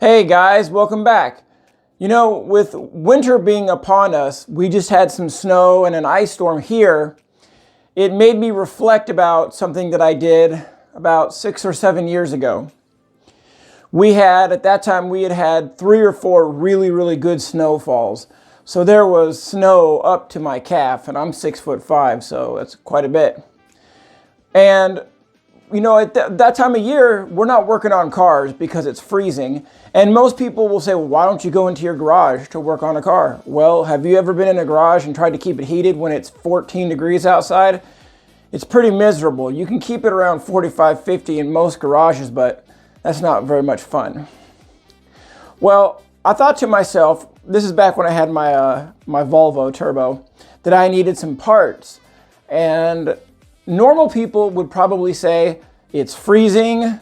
Hey guys, welcome back. You know, with winter being upon us, we just had some snow and an ice storm here. It made me reflect about something that I did about 6 or 7 years ago. At that time, we had 3 or 4 really good snowfalls. So there was snow up to my calf, and I'm 6'5", so that's quite a bit. And you know, at that time of year, we're not working on cars because it's freezing. And most people will say, well, why don't you go into your garage to work on a car? Well, have you ever been in a garage and tried to keep it heated when it's 14 degrees outside? It's pretty miserable. You can keep it around 45, 50 in most garages, but that's not very much fun. Well, I thought to myself, this is back when I had my Volvo Turbo, that I needed some parts. And normal people would probably say, it's freezing,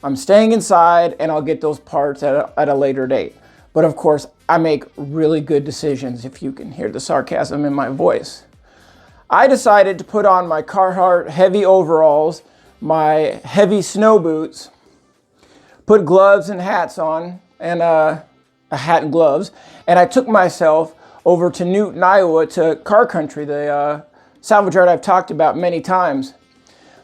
I'm staying inside, and I'll get those parts at a later date. But of course, I make really good decisions, if you can hear the sarcasm in my voice. I decided to put on my Carhartt heavy overalls, my heavy snow boots, put gloves and hats on, and a hat and gloves, and I took myself over to Newton, Iowa to Car Country, the salvage yard I've talked about many times.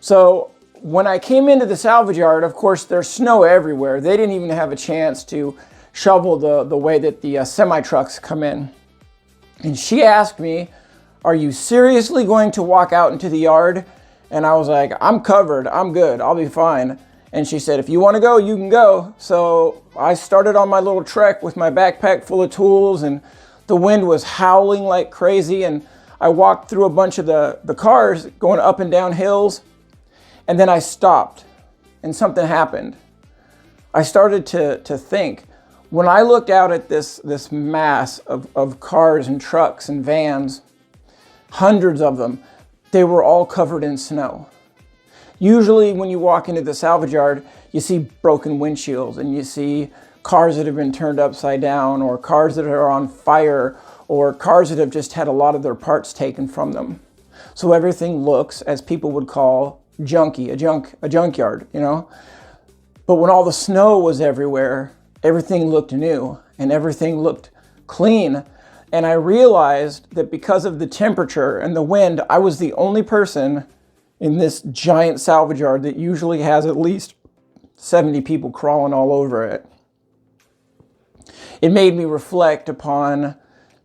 So when I came into the salvage yard, of course, there's snow everywhere. They didn't even have a chance to shovel the way that the semi-trucks come in. And she asked me, are you seriously going to walk out into the yard? And I was like, I'm covered, I'm good, I'll be fine. And she said, if you want to go, you can go. So I started on my little trek with my backpack full of tools, and the wind was howling like crazy, and I walked through a bunch of the cars going up and down hills, and then I stopped, and something happened. I started to think. When I looked out at this mass of cars and trucks and vans, hundreds of them, they were all covered in snow. Usually when you walk into the salvage yard, you see broken windshields, and you see cars that have been turned upside down, or cars that are on fire, or cars that have just had a lot of their parts taken from them. So everything looks, as people would call, junky, a junkyard, you know? But when all the snow was everywhere, everything looked new, and everything looked clean. And I realized that because of the temperature and the wind, I was the only person in this giant salvage yard that usually has at least 70 people crawling all over it. It made me reflect upon,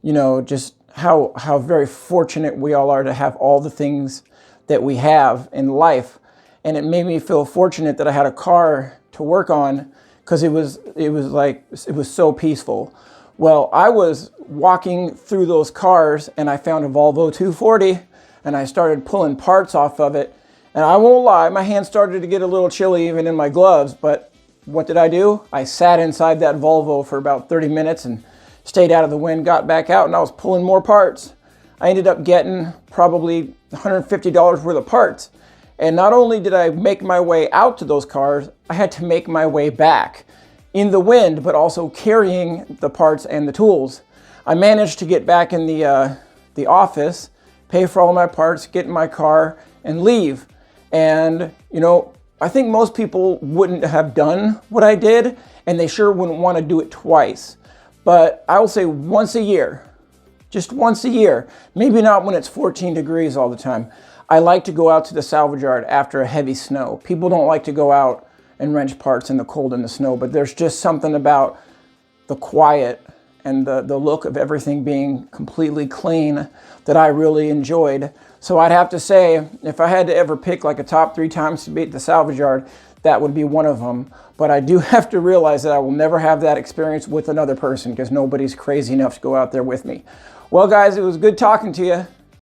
you know, just how very fortunate we all are to have all the things that we have in life. And it made me feel fortunate that I had a car to work on, because it was so peaceful. Well, I was walking through those cars, and I found a Volvo 240, and I started pulling parts off of it. And I won't lie, my hands started to get a little chilly even in my gloves, but what did I do? I sat inside that Volvo for about 30 minutes and stayed out of the wind, got back out, and I was pulling more parts. I ended up getting probably $150 worth of parts. And not only did I make my way out to those cars, I had to make my way back in the wind, but also carrying the parts and the tools. I managed to get back in the office, pay for all my parts, get in my car, and leave. And, you know, I think most people wouldn't have done what I did, and they sure wouldn't want to do it twice. But I will say once a year, just once a year, maybe not when it's 14 degrees all the time, I like to go out to the salvage yard after a heavy snow. People don't like to go out and wrench parts in the cold and the snow, but there's just something about the quiet and the look of everything being completely clean that I really enjoyed. So I'd have to say, if I had to ever pick like a top 3 times to be at the salvage yard, that would be one of them. But I do have to realize that I will never have that experience with another person, because nobody's crazy enough to go out there with me. Well, guys, it was good talking to you.